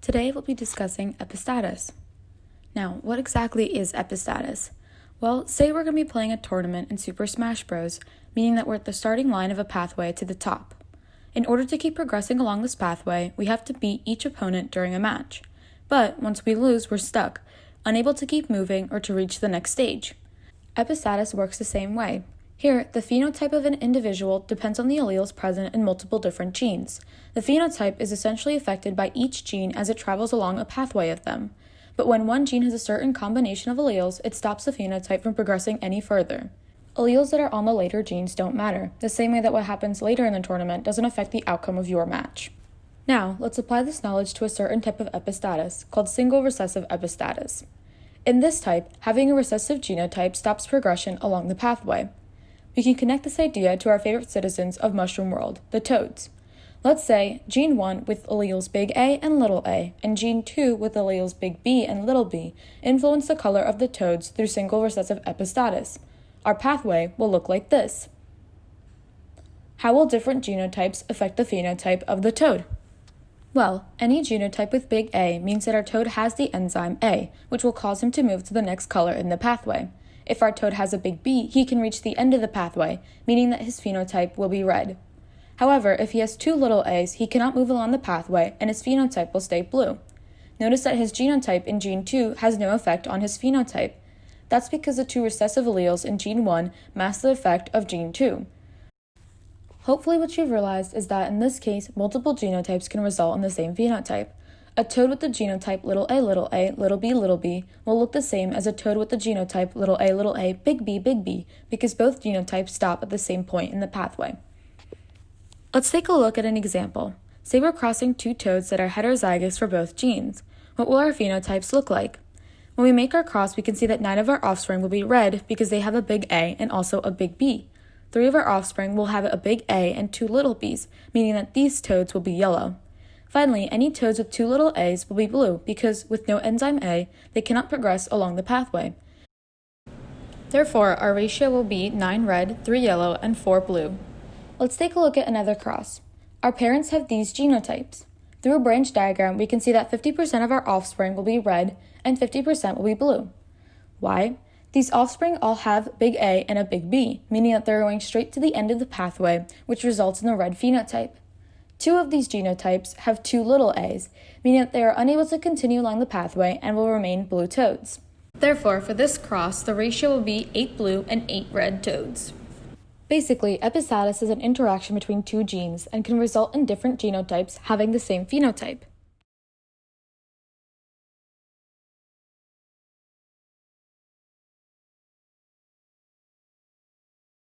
Today we'll be discussing epistatus. Now, what exactly is epistatus? Well, say we're going to be playing a tournament in Super Smash Bros., meaning that we're at the starting line of a pathway to the top. In order to keep progressing along this pathway, we have to beat each opponent during a match. But once we lose, we're stuck, unable to keep moving or to reach the next stage. Epistatus works the same way. Here, the phenotype of an individual depends on the alleles present in multiple different genes. The phenotype is essentially affected by each gene as it travels along a pathway of them. But when one gene has a certain combination of alleles, it stops the phenotype from progressing any further. Alleles that are on the later genes don't matter, the same way that what happens later in the tournament doesn't affect the outcome of your match. Now, let's apply this knowledge to a certain type of epistatus, called single recessive epistatus. In this type, having a recessive genotype stops progression along the pathway. We can connect this idea to our favorite citizens of Mushroom World, the toads. Let's say gene 1 with alleles big A and little a, and gene 2 with alleles big B and little b influence the color of the toads through single recessive epistatus. Our pathway will look like this. How will different genotypes affect the phenotype of the toad? Well, any genotype with big A means that our toad has the enzyme A, which will cause him to move to the next color in the pathway. If our toad has a big B, he can reach the end of the pathway, meaning that his phenotype will be red. However, if he has two little a's, he cannot move along the pathway and his phenotype will stay blue. Notice that his genotype in gene 2 has no effect on his phenotype. That's because the two recessive alleles in gene 1 mask the effect of gene 2. Hopefully what you've realized is that in this case, multiple genotypes can result in the same phenotype. A toad with the genotype little a, little b, will look the same as a toad with the genotype little a, big B, because both genotypes stop at the same point in the pathway. Let's take a look at an example. Say we're crossing two toads that are heterozygous for both genes. What will our phenotypes look like? When we make our cross, we can see that 9 of our offspring will be red because they have a big A and also a big B. 3 of our offspring will have a big A and 2 little b's, meaning that these toads will be yellow. Finally, any toads with 2 little a's will be blue because, with no enzyme A, they cannot progress along the pathway. Therefore, our ratio will be 9 red, 3 yellow, and 4 blue. Let's take a look at another cross. Our parents have these genotypes. Through a branch diagram, we can see that 50% of our offspring will be red and 50% will be blue. Why? These offspring all have big A and a big B, meaning that they're going straight to the end of the pathway, which results in the red phenotype. 2 of these genotypes have 2 little a's, meaning that they are unable to continue along the pathway and will remain blue toads. Therefore, for this cross, the ratio will be 8 blue and 8 red toads. Basically, epistatus is an interaction between two genes and can result in different genotypes having the same phenotype.